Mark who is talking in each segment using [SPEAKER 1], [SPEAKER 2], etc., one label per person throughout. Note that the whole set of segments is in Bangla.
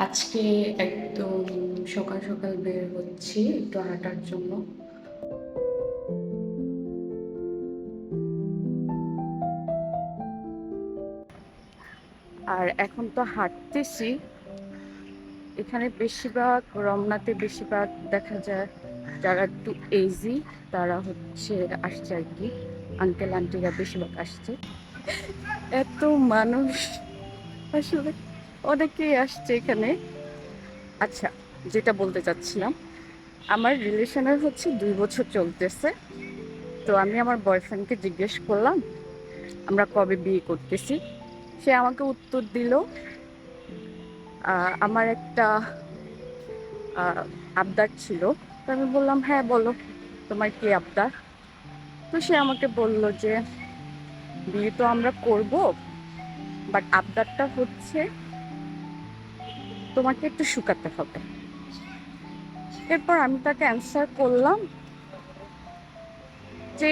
[SPEAKER 1] আজকে একদম সকাল সকাল বের হচ্ছি একটু হাঁটার জন্য। আর এখন তো হাঁটতেছি, এখানে বেশিরভাগ রমনাতে বেশিরভাগ দেখা যায় যারা একটু এজি তারা হচ্ছে আসছে আর কি। আঙ্কেল আন্টিরা বেশিরভাগ আসছে। এত মানুষ, আসলে অনেকেই আসছে এখানে। আচ্ছা, যেটা বলতে চাচ্ছিলাম, আমার রিলেশনের হচ্ছে 2 বছর চলতেছে। তো আমি আমার বয়ফ্রেন্ডকে জিজ্ঞেস করলাম আমরা কবে বিয়ে করতেছি। সে আমাকে উত্তর দিল আমার একটা আবদার ছিল। তো আমি বললাম হ্যাঁ বলো, তোমার কি আবদার। তো সে আমাকে বলল যে বিয়ে তো আমরা করব, বাট আবদারটা হচ্ছে তোমাকে একটু শুকাতে হবে। এরপর আমি তাকে অ্যান্সার করলাম যে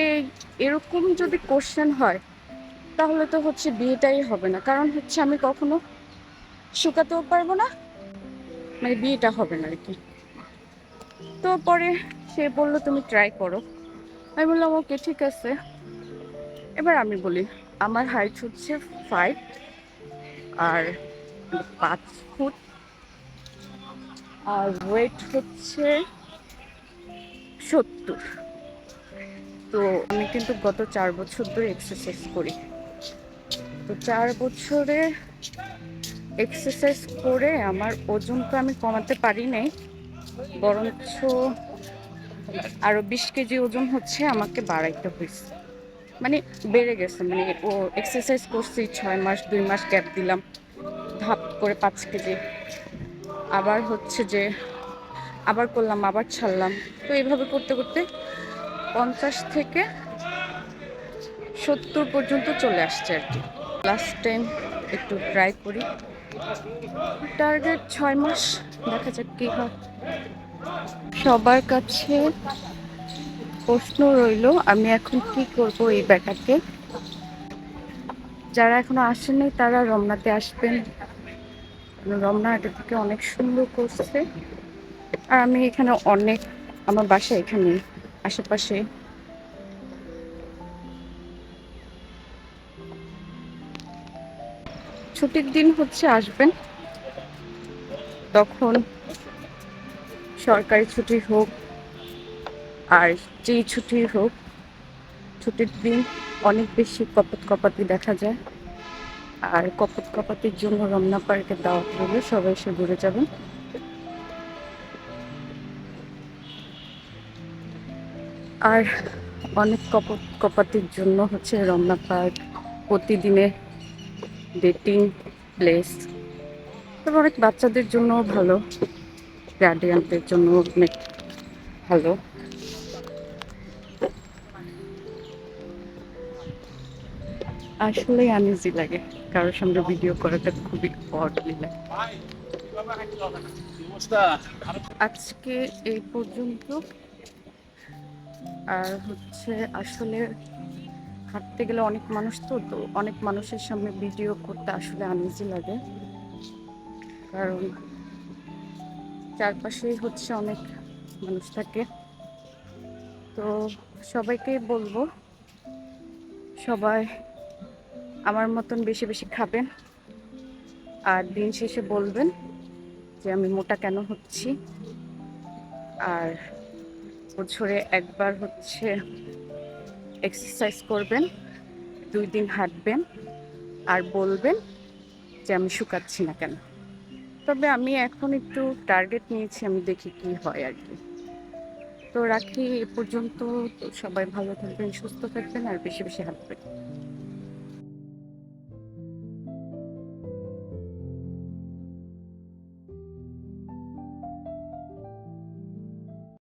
[SPEAKER 1] এরকম যদি কোশ্চেন হয় তাহলে তো হচ্ছে বিয়েটাই হবে না, কারণ হচ্ছে আমি কখনো শুকাতেও পারবো না, মানে বিয়েটা হবে না আর কি। তো পরে সে বললো তুমি ট্রাই করো। আমি বললাম ওকে ঠিক আছে। এবার আমি বলি আমার হাইট হচ্ছে 5 আর 5 ফুট, আর ওয়েট হচ্ছে 70। তো আমি কিন্তু গত 4 বছর ধরে এক্সারসাইজ করি। তো 4 বছরে এক্সারসাইজ করে আমার ওজন তো আমি কমাতে পারি নাই, বরঞ্চ আরো 20 কেজি ওজন হচ্ছে আমাকে বাড়াইতে হয়েছে। মানে বেড়ে গেছে, মানে ও এক্সারসাইজ করছি 6 মাস, 2 মাস গ্যাপ দিলাম, ধাপ করে 5 কেজি, আবার হচ্ছে যে আবার করলাম আবার ছাড়লাম। তো এইভাবে করতে করতে 50 থেকে 70 পর্যন্ত চলে আসছে আর কি। লাস্ট টাইম একটু ট্রাই করি, টার্গেট 6 মাস, দেখা যাক কি হয়। সবার কাছে প্রশ্ন রইল আমি এখন কি করব এই ব্যাটাকে। যারা এখনো আসেনি তারা রমনাতে আসবেন, রমনা আগে থেকে অনেক সুন্দর করছে। আর আমি এখানে অনেক, আমার বাসা এখানে আশেপাশে। ছুটির দিন হচ্ছে আসবেন, তখন সরকারি ছুটি হোক আর যেই ছুটি হোক, ছুটির দিন অনেক বেশি কপাত কপাতি দেখা যায়। আর কপাত কপাতির জন্য রমনা পার্কে দাওয়াত রইল, সবাই এসে ঘুরে যাবেন। আর অনেক কপাত কপাতির জন্য হচ্ছে রমনা পার্ক প্রতিদিনের ডেটিং প্লেস। তবে অনেক বাচ্চাদের জন্য ভালো, গার্ডিয়ানদের জন্য অনেক ভালো। আসলেই আনইজি লাগে, কারোর সঙ্গে ভিডিও করাটা খুবই অডলি লাগে। আজকে এই পর্যন্ত। আর হচ্ছে আসলে হাঁটতে গেলে অনেক মানুষ, তো তো অনেক মানুষের সামনে ভিডিও করতে আসলে আনইজি লাগে, কারণ চারপাশেই হচ্ছে অনেক মানুষ থাকে। তো সবাইকে বলবো সবাই আমার মতন বেশি বেশি খাবেন, আর দিন শেষে বলবেন যে আমি মোটা কেন হচ্ছি। আর বছরে একবার হচ্ছে এক্সারসাইজ করবেন, 2 দিন হাঁটবেন, আর বলবেন যে আমি শুকাচ্ছি না কেন। তবে আমি এখন একটু টার্গেট নিয়েছি, আমি দেখি কি হয় আর কি। তো রাখি এ পর্যন্ত। তো সবাই ভালো থাকবেন, সুস্থ থাকবেন, আর বেশি বেশি হাঁটবেন।